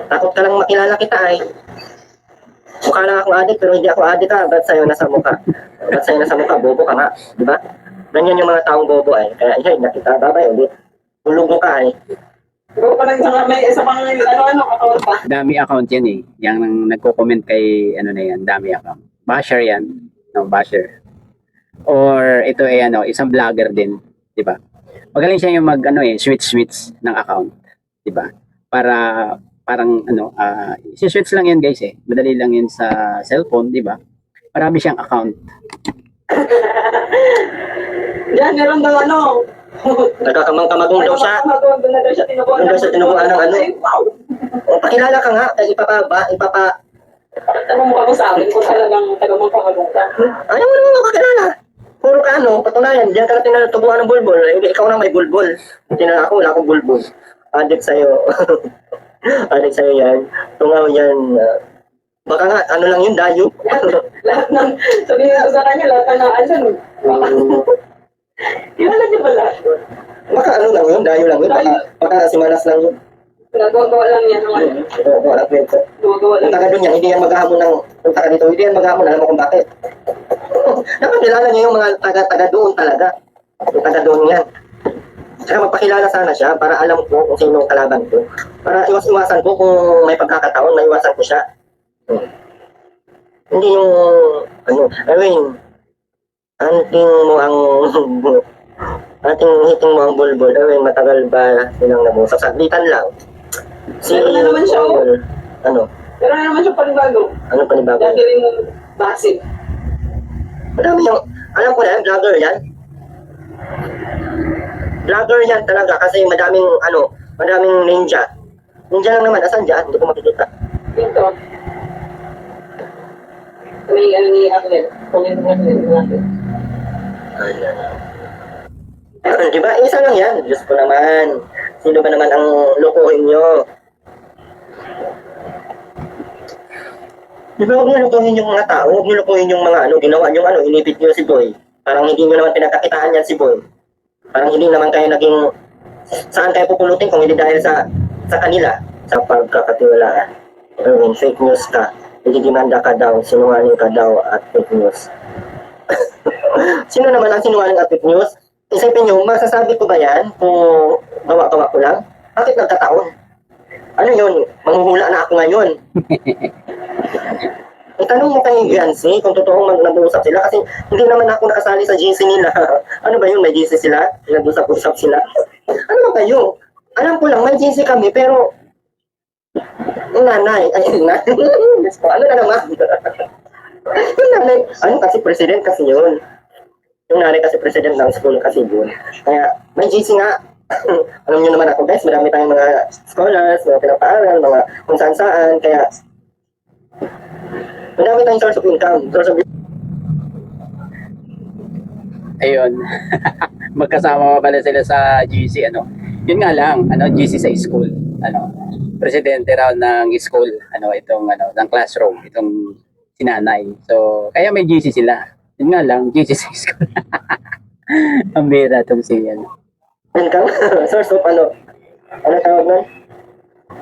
S1: Takot ka lang makilala kita ay. Mukha lang akong adik pero hindi ako adik ka. Ba't sa'yo nasa mukha? Ba't sa'yo nasa mukha? Bobo ka nga. Di ba? Ganyan yung mga taong bobo ay. Kaya nakita. Babay ulit. Tulugo ka ay.
S3: Siguro pa lang may isa pang account pa.
S2: Dami account yan eh. Yang nagko-comment kay na yan, dami account. Basher yan. No, basher. Or ito ay isang vlogger din, 'di ba? Magaling siya yung switch ng account, 'di ba? Para parang switch lang yan guys eh. Madali lang yan sa cellphone, 'di ba? Marami siyang account.
S3: Yan, meron daw
S1: Nagkakamang-kamagong daw siya.
S3: Doon na daw siya tinubuan.
S1: Doon daw siya tinubuan ng
S3: Wow!
S1: O, pakilala ka nga. Kaya
S3: Tanong mo ako sa akin kung talagang tagamang-kamalong ka.
S1: Ayaw mo naman makakilala. Puro ka patunayan. Diyan ka na tinutubuan ng bulbul. Hindi, ikaw na may bulbul. Hindi na ako, wala akong bulbul. Adik sa'yo. Adik sa'yo yan. Tungaw yan. Baka nga, lang yun, dayo.
S3: Lahat ng, sabihin ko sa kanya, lahat ng kilala niyo ba lahat yun?
S1: Baka lang yun, dayo lang yun. Baka simanas lang yun.
S3: Nagagawa lang yan ng
S1: Oo, alam ko yun.
S3: Gumagawa lang.
S1: Punta ka doon yan, hindi yan maghahamon ng punta ka dito, hindi yan maghahamon, alam mo kung bakit. Dapat kilala niya yung mga taga doon talaga. Yung taga doon yan. Saka magpakilala sana siya para alam ko kung sino ang kalaban ko. Para iwasan ko kung may pagkakataon, maiwasan ko siya. Hindi yung, Erwin, hiting mo ang bulbul. Erwin, matagal ba silang namusap? Saglitan lang.
S3: Meron na naman siya,
S1: Ano?
S3: Pero na naman siya panibago.
S1: Ano panibago?
S3: Dati rin basic.
S1: Madami yung, alam ko na yan, vlogger yan. Vlogger yan talaga kasi madaming ninja. Ninja lang naman, asan dyan? Hindi ko makikita.
S3: Dito. May ni Aklen. Comment ni Aklen natin.
S1: Di ba? Isa lang yan. Diyos ko naman. Sino ba naman ang lukuhin nyo? Di ba huwag nyo lukuhin yung mga tao? Huwag nyo lukuhin yung mga ginawa nyo, inipit nyo si Boy. Parang hindi nyo naman pinagkakitaan yan si Boy. Parang hindi naman kayo naging... Saan kayo pupulutin kung hindi dahil sa kanila? Sa pagkakatiwalaan. Erwin, fake news ka. Nagdidimanda ka daw, sinungaling ka daw at fake news. Sino naman ang sinungaling at fake news? Isipin nyo, masasabi ko ba yan kung gawa-gawa ko lang? Bakit nagkataon? Ano yun? Manghuhula na ako ngayon. Itanong mo kay Beyonce kung totoong nag-uusap sila kasi hindi naman ako nakasali sa GC nila. Ano ba yun? May GC sila? Nag-usap-usap sila? Ano ba kayo? Alam ko lang, may GC kami pero Yung nanay, ay yung nanay. Diyos ko, ano na naman? Yung nanay, ano kasi president kasi yun. Yung nanay kasi president ng school kasi yun. Kaya may GC nga. Alam niyo naman ako guys, marami tayong mga scholars, mga pinapaaral, mga kung saan saan. Kaya marami tayong source of income. Source of
S2: Ayun. Magkasama pa pala sila sa GC, ano. Yun nga lang, ano, GC sa school. Ano, presidente raw ng school, ano, itong, ano, ng classroom, itong sinanay. So, kaya may GC sila. Yun nga lang, GC sa school. Ang bira itong si, ano.
S1: income. Source of ano? Ano tawag nun?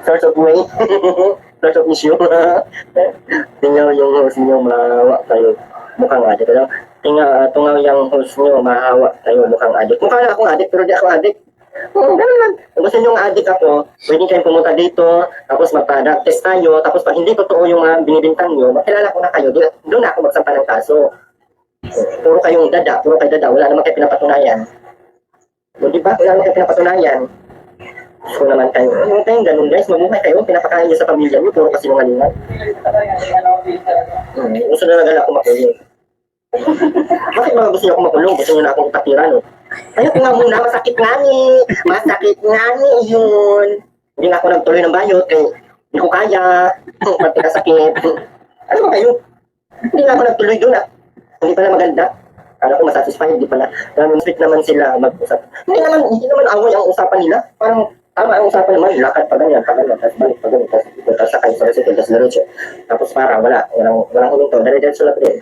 S1: Source of way. Source of issue. Tingnan yung host nyo, mahawa kayo. Mukhang adik. Ano? Tungaw yung host nyo, mahawa kayo. Mukhang adik. Mukha na akong adik, pero di ako adik. Oo, ganun lang. Kung gusto nyo ng adik ako, pwede kayong pumunta dito, tapos magpa-drug test tayo, tapos pag hindi totoo yung mga binibintang nyo, makilala ko na kayo, doon na ako magsampa ng kaso. Puro kayong dada, wala naman kayo pinapatunayan. O diba, wala naman kayo pinapatunayan. Kung naman kayo, huwag kayong ganun guys, mabuhay kayo, pinapakain nyo sa pamilya nyo, puro kasi mga gusto na lang ako makulong. Bakit mga gusto nyo ako makulong? Gusto nyo na akong ipatira, no? Ayun nga muna, masakit nga ni yun. Hindi nga ako nagtuloy ng bayot, kaya hindi ko kaya, pati kasakit. Ano ba kayo? Hindi nga ako nagtuloy doon Hindi pala maganda. Kala ko masatisfied, hindi pala. Sweet naman sila mag-usap. Hindi naman away ang usapan nila. Parang tama ang usapan naman, lakad pa ganyan, tapos balik pa ganyan, tapos sakay sa resitel, tapos diretso. Tapos walang huminto, diretso lang din.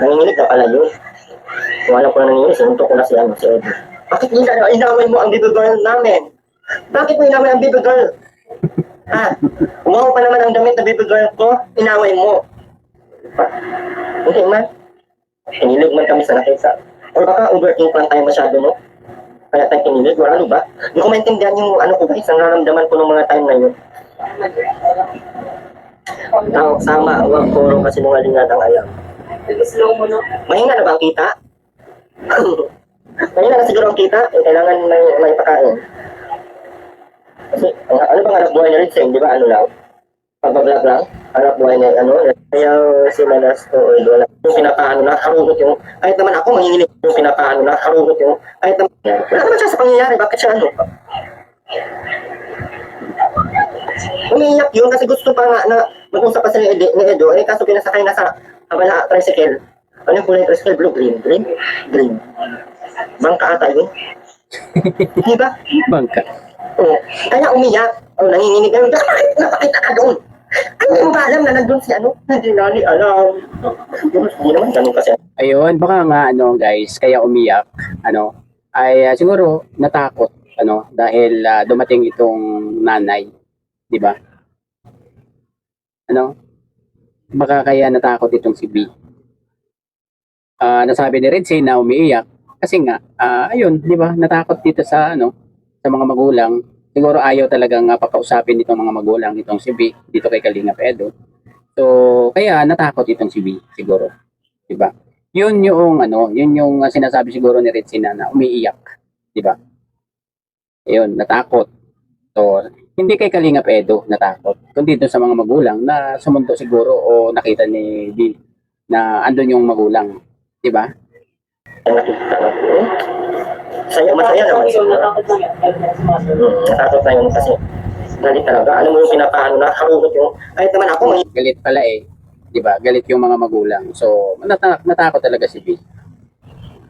S1: Nanginginig na pala yun. Kung alam ko na nangyayari, sinuntok ko na si Eddie. Bakit inaway mo ang baby girl namin? Bakit mo inaway ang baby girl? Ha? Umuha pa naman ang damit na baby girl ko, inaway mo. Hindi man. Kinilig man kami sa nakita. Or baka overthink lang tayo masyado, no? Kaya tayo kinilig, or ano ba? Hindi ko maintindihan yung ano ko guys, ang naramdaman ko ng mga time na yun. Tawag sama, huwag puro kasi nungalingan ang alam.
S3: Slow mo, no?
S1: Mahina na ba ang kita? Mahina na siguro ang kita, kailangan may pakain. Kasi, ano bang hanap buhay na rin sa'yo, di ba? Ano lang? Pagbablog lang? Hanap buhay na ano? Kaya si Manas ko, wala. Yung pinapaano na, harugot yung, kahit naman ako, manginginig yung pinapaano na, harugot yung, kahit naman, wala naman siya sa pangyayari, bakit siya ano? Umiiyak yun kasi gusto pa nga na mag-usap pa sila ni Edo, kaso pinasakay na sa kabala tricycle. Ano yung kulay tricycle? Blue, green. Bangka ata yun. Di ba?
S2: Bangka.
S1: Oo. Kaya umiyak. Nanginginig na yun. Napakita ka doon. Ano mo ba alam na nandun si ano? Hindi nani alam. Hindi naman ganun kasi.
S2: Ayun, baka nga, ano, guys, kaya umiyak, ano, ay siguro natakot, ano, dahil dumating itong nanay, di ba? Ano? Baka kaya natakot itong si B. Nasabi ni Redsay na umiiyak kasi nga, ayun, di ba? Natakot dito sa, ano, sa mga magulang. Siguro ayaw talagang pakausapin itong mga magulang itong si B dito kay Kalingap Edo. So, kaya natakot itong si B siguro, di ba? Yun yung ano, yun yung sinasabi siguro ni Redsay na umiiyak, di ba? Ayun, natakot. So, hindi kay Kalingap Edo natakot, kundi dito sa mga magulang na sumunto siguro o nakita ni B na andun yung magulang, di ba?
S1: Masaya naman siya. Natakot na yun kasi galit talaga. Alam mo yung pinapaano na, harugot yung, kahit naman ako,
S2: Galit pala eh, di ba? Galit yung mga magulang. So, natakot talaga si B.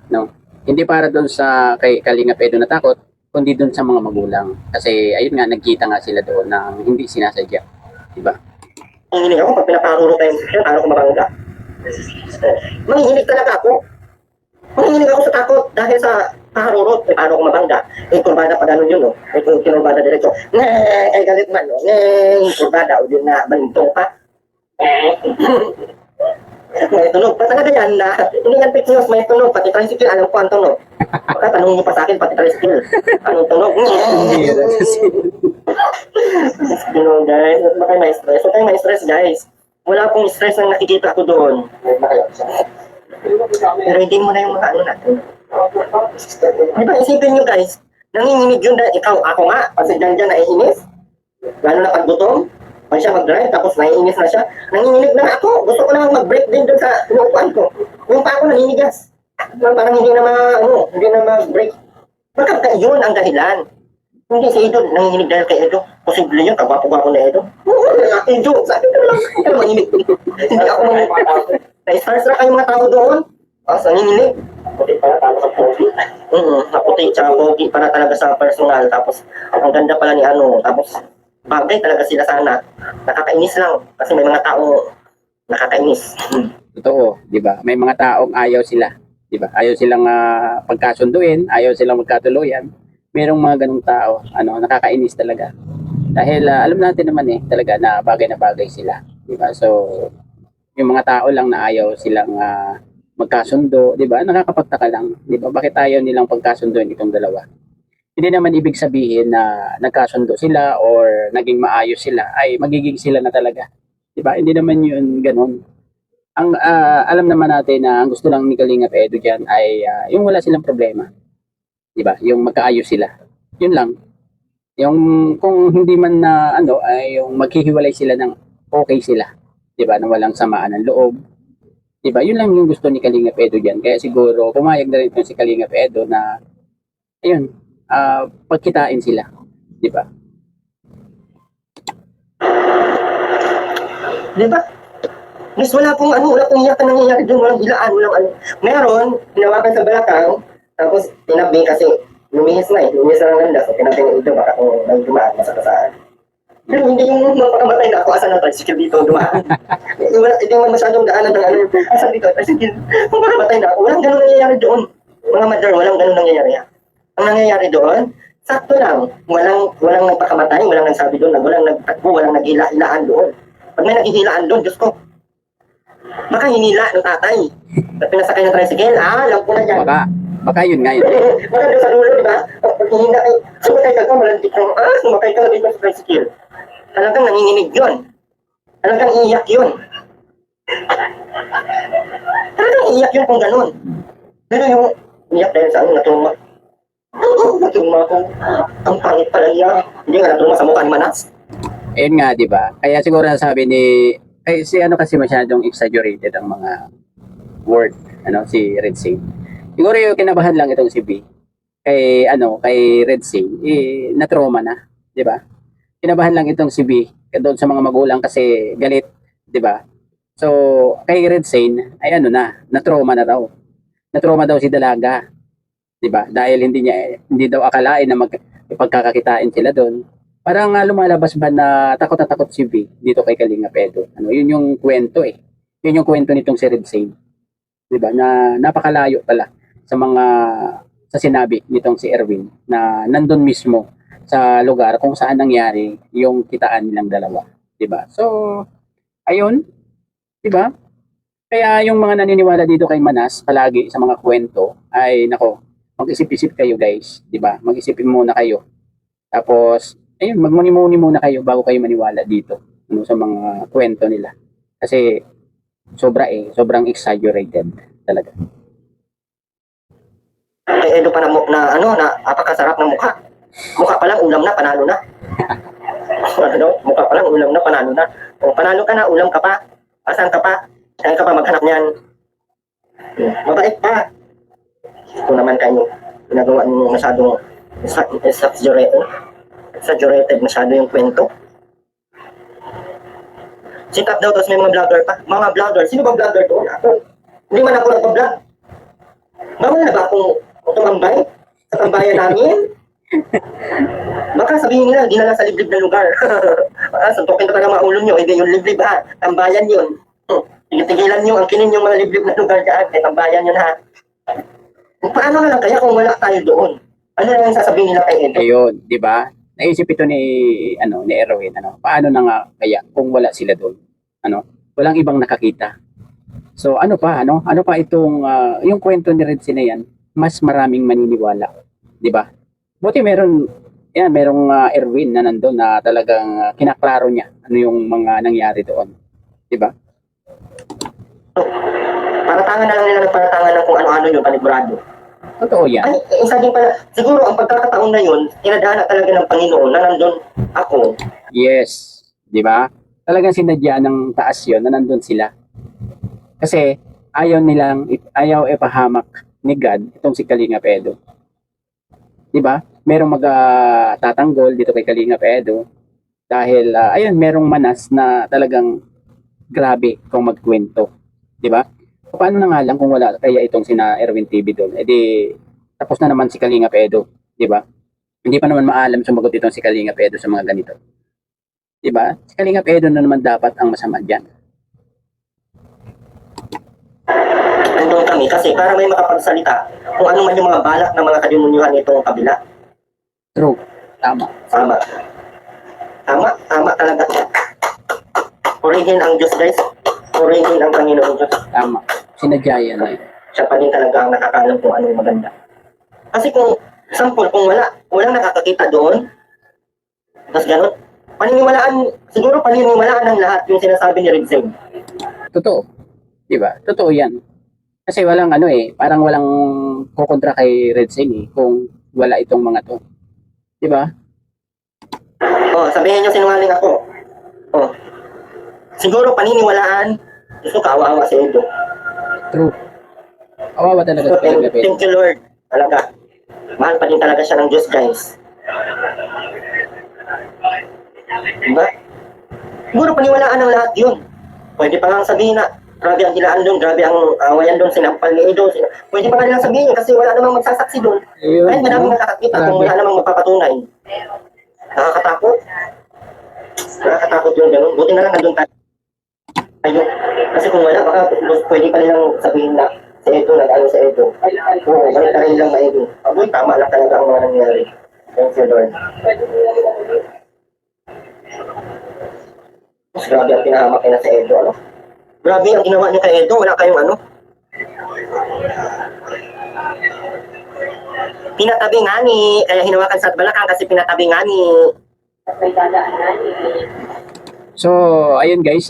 S2: No? Hindi para doon sa kay Kalingap Edo natakot, kundi doon sa mga magulang. Kasi ayun nga, nagkita nga sila doon na hindi sinasadya. Diba?
S1: Manginginig ako pag pinapaharurot tayo siya, paano ko mabangga? Manginginig talaga ako. Manginginig ako sa takot dahil sa paharurot. Paano ko mabangga? Kurbada pa ganun yun, no? Kinurbada diretso. Galit man, no? Kurbada, o yun na, balintong pa. May tunog. Patanga yan na, hindi yan fake news, may tunog. Pati tricycle, alam ko ang tunog. Baka tanong niyo pa sa akin, pati tricycle. Anong tunog? Tunog, guys. Ba't kayo may stress? Huwag kayo may stress, guys. Wala pong stress ang nakikita ko doon. Pero hindi mo na yung mga ano natin. Di ba, isipin nyo, guys. Nanginginig yun dahil ikaw, ako nga. Kasi dyan naiinis. Lalo na pag gutom, pag siya mag-drive, tapos naiinis na siya, nanginginig na ako. Gusto ko na mag-break din doon sa inuupuan ko. Yung pa ako naninigas. Parang hindi na hindi na mag-break. Baka yun ang dahilan. Hindi si Edo, nanginginig dahil kay Edo. Posible yun, kagwapo-gwapo na Edo. Oo, Edo, sabi ko lang, pero manginig. Hindi ako manginig. Na-starstruck kayo mga tao doon. Sa nanginginig. Puti pala tao sa pogi. Naputi, tsaka pogi para talaga sa personal. Tapos, ang ganda pala ni tapos, bagay talaga sila sana. Nakakainis lang. Kasi may mga tao nakakainis.
S2: Totoo, 'di ba? May mga taong ayaw sila, 'di ba? Ayaw silang pagkasunduin, ayaw silang magkatuluyan. Merong mga ganung tao, nakakainis talaga. Dahil alam natin naman talaga na bagay sila, 'di ba? So, yung mga tao lang na ayaw silang magkasundo, 'di ba? Nakakapagtaka lang, 'di ba? Bakit ayaw nilang pagkasunduin itong dalawa? Hindi naman ibig sabihin na nagkasundo sila or naging maayos sila ay magiging sila na talaga. 'Di ba? Hindi naman 'yun ganoon. Ang alam naman natin na ang gusto lang ni Kalingap Edo diyan ay yung wala silang problema. 'Di ba? Yung magkaayos sila. 'Yun lang. Yung kung hindi man na ay yung maghihiwalay sila ng okay sila. 'Di ba? Na walang samaan ng loob. 'Di ba? 'Yun lang yung gusto ni Kalingap Edo diyan. Kaya siguro pumayag na rin si Kalingap Edo na ayun, pagkitain sila. 'Di ba?
S1: Di ba? Miss, wala pong iyak na nangyayari doon, walang hilaan, walang Meron, hinawakan sa balakang, tapos tinabi kasi lumihis na lumihis na ng ganda, so tinabi ni Ido, baka kung may dumaan, masakasaan. Pero hindi yung mapakamatay na ako, asan na tricycle dito, dumaan. Hindi man masyadong daanan ng asan dito, tricycle, kung mapakamatay na ako, walang ganun nangyayari doon. Mga mother, walang ganun nangyayari. Ang nangyayari doon, sakto lang, walang nagpakamatay, walang nagsabi doon, walang nagtakbo, walang naghila-hilaan doon. Pag may naghihilaan doon, Diyos ko, baka hinila ng tatay. At pinasakay ng tricycle, alam ko na dyan.
S2: Baka yun nga yun.
S1: Baka doon sa dulo, di ba? Pag hinila kayo, sumakay ka malantik ng, sumakay ka dito sa tricycle. Talagang nanginginig yun. Talagang iiyak yun. Talagang iiyak yun kung ganun. Pero yung iiyak dahil sa natuma. Natuma ko. Ang pangit pala niya. Hindi nga natuma sa mukha ni Manas.
S2: Ayun nga, 'di ba? Kaya siguro nasabi ni si kasi masyadong exaggerated ang mga word, si Red Sing. Siguro yung kinabahan lang itong si B. Kay Red Sing, na-trauma na, 'di ba? Kinabahan lang itong si B doon sa mga magulang kasi galit, 'di ba? So, kay Red Sing ay na-trauma na daw. Na-trauma daw si Dalaga, 'di ba? Dahil hindi daw akalain na ipagkakakitain sila doon. Parang lumalabas ba na takot si V dito kay Kalingap Edo. Yun yung kwento Yun yung kwento nitong si Red Sing. 'Di ba? Na napakalayo pala sa sinabi nitong si Erwin na nandun mismo sa lugar kung saan nangyari yung kitaan nilang dalawa, 'di ba? So, ayun, 'di ba? Kaya yung mga naniniwala dito kay Manas palagi sa mga kwento ay nako, mag-isip-isip kayo guys, 'di ba? Mag-isipin muna kayo. Tapos ayun, magmuni-muni muna kayo bago kayo maniwala dito sa mga kwento nila. Kasi sobrang exaggerated talaga.
S1: Kay Edo pa na napakasarap ng mukha. Mukha pa lang, ulam na, panalo na. Mukha pa lang, ulam na, panalo na. O, panalo ka na, ulam ka pa. Asan ka pa? Kaya ka pa maghanap niyan. Mabait pa. Kung naman kayo, ginagawa niyo masyadong exaggerated masyado yung kwento. Sit up daw, tapos may mga vlogger pa. Mga vlogger, sino ba vlogger doon? Ako. Hindi man ako nagpa-vlog. Bawal na ba akong tumambay sa tambayan namin? Baka sabihin nila, dinala sa liblib na lugar. Suntukin talaga mga ulo nyo, hindi yung liblib tambayan yun. Tigilan nyo, angkinin yung mga liblib na lugar dyan, tambayan yun Paano na lang kaya kung wala tayo doon? Ano na yung sasabihin nila kay Edo?
S2: Ayun, 'di ba? Naisip ito ni Erwin, paano na nga kaya kung wala sila doon? Walang ibang nakakita. So ano pa itong yung kwento ni Red Sing na yan, mas maraming maniniwala, 'di ba? Buti merong Erwin na nandoon na talagang kinaklaro niya yung mga nangyari doon, 'di ba?
S1: Paratangan na lang nila ng paratangan ng kung ano-ano yung panigurado.
S2: Totoo yan.
S1: Ay, sabi pala, siguro ang pagkakataon na yun, tinadhana talaga ng Panginoon na nandun ako.
S2: Yes. Di ba? Talagang sinadya ng taas yon na nandun sila. Kasi ayaw ipahamak ni God itong si Kalingap Edo. Di ba? Merong magtatanggol dito kay Kalingap Edo dahil ayun, merong manas na talagang grabe kung magkwento. Di ba? Paano na nga lang kung wala kaya itong sina Erwin TV doon? Eh di, tapos na naman si Kalingap Edo. Di ba? Hindi pa naman maalam sumagot itong si Kalingap Edo sa mga ganito. Di ba? Si Kalingap Edo na naman dapat ang masama dyan.
S1: Nandun kami kasi para may makapagsalita kung ano man yung mga balak ng mga kadimunyuhan nitong kabila.
S2: True. Tama.
S1: Tama. Tama talaga. Purihin ang Diyos, guys. Purihin ang Panginoon Diyos.
S2: Tama. Sinadya yan eh.
S1: Siya pa din talaga ang nakakaalam kung anong maganda. Kasi kung, sample, kung walang nakakakita doon, tapos gano'n, siguro paniniwalaan ng lahat yung sinasabi ni Rizal.
S2: Totoo. Di ba? Totoo yan. Kasi parang walang kukontra kay Red Sen kung wala itong mga to. Di ba?
S1: Oh, sabihin nyo sinungaling ako. Oh. Siguro paniniwalaan, gusto kaawa-awa sa Edo.
S2: True. Kawawa talaga
S1: So,
S2: si Kalingap Edo.
S1: thank you Lord. Talaga. Mahal pa din talaga siya ng Diyos, guys. Diba? Siguro paniwalaan ng lahat yun. Pwede pa lang sabihin na, grabe ang hilaan doon, grabe ang awayan doon, sinampal ni Edo. Pwede pa lang sabihin kasi wala namang magsasaksi doon.
S2: Ayun.
S1: Kahit madaming nakakakita kung wala namang magpapatunay. Nakakatakot. Nakakatakot yun, gano'n. Buti na lang nandun tayo. Kasi kung wala, baka pwede pa nilang sabihin na si Edo, nag-ano si Edo. Oo, balik na rin lang na Edo. Aboy, tama lang talaga ang mga nangyari. Thank you, Lord. Mas grabe ang pinahamak niya sa Edo, ano? Grabe ang ginawa niyo kay Edo, wala kayong ano? Pinatabi nga ni, kaya hinawakan sa balakang kasi pinatabi nga ni.
S2: So, ayun guys,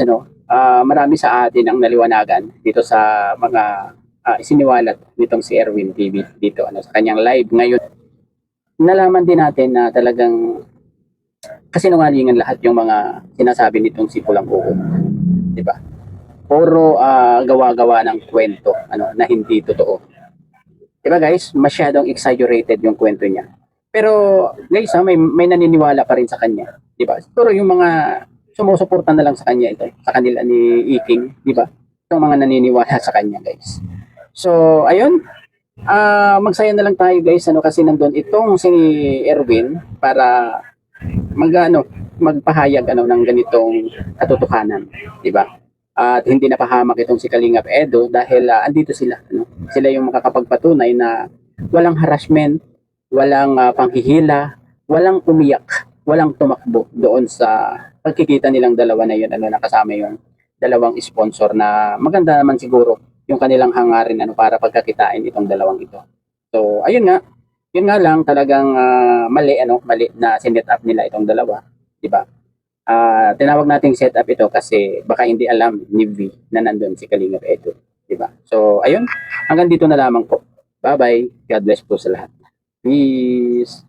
S2: marami sa atin ang naliwanagan dito sa mga isiniwalat nitong si Erwin TV dito sa kanyang live ngayon. Nalaman din natin na talagang kasinungalingan lahat yung mga sinasabi nitong si Pulang Uod. Di ba? Puro gawa-gawa ng kwento na hindi totoo. Di ba guys? Masyadong exaggerated yung kwento niya. Pero guys, may naniniwala pa rin sa kanya. Di ba? Pero yung mga sumusuporta na lang sa kanya ito, sa kanila ni Iking, di ba? Yung mga naniniwala sa kanya, guys. So, ayun. Magsaya na lang tayo, guys, kasi nandun itong si Erwin para magpahayag ng ganitong katotohanan, di ba? At hindi napahamak itong si Kalingap Edo dahil andito sila, Sila yung makakapagpatunay na walang harassment, walang panghihila, walang umiyak, walang tumakbo doon sa pagkikita nilang dalawa na yun, nakasama yung dalawang sponsor na maganda naman siguro yung kanilang hangarin para pagkakitain itong dalawang ito. So, ayun nga, yun nga lang talagang mali na sinet up nila itong dalawa, di ba? Tinawag nating set up ito kasi baka hindi alam ni V na nandun si Kalingap Edo, di ba? So, ayun, hanggang dito na lamang po. Bye-bye. God bless po sa lahat. Peace.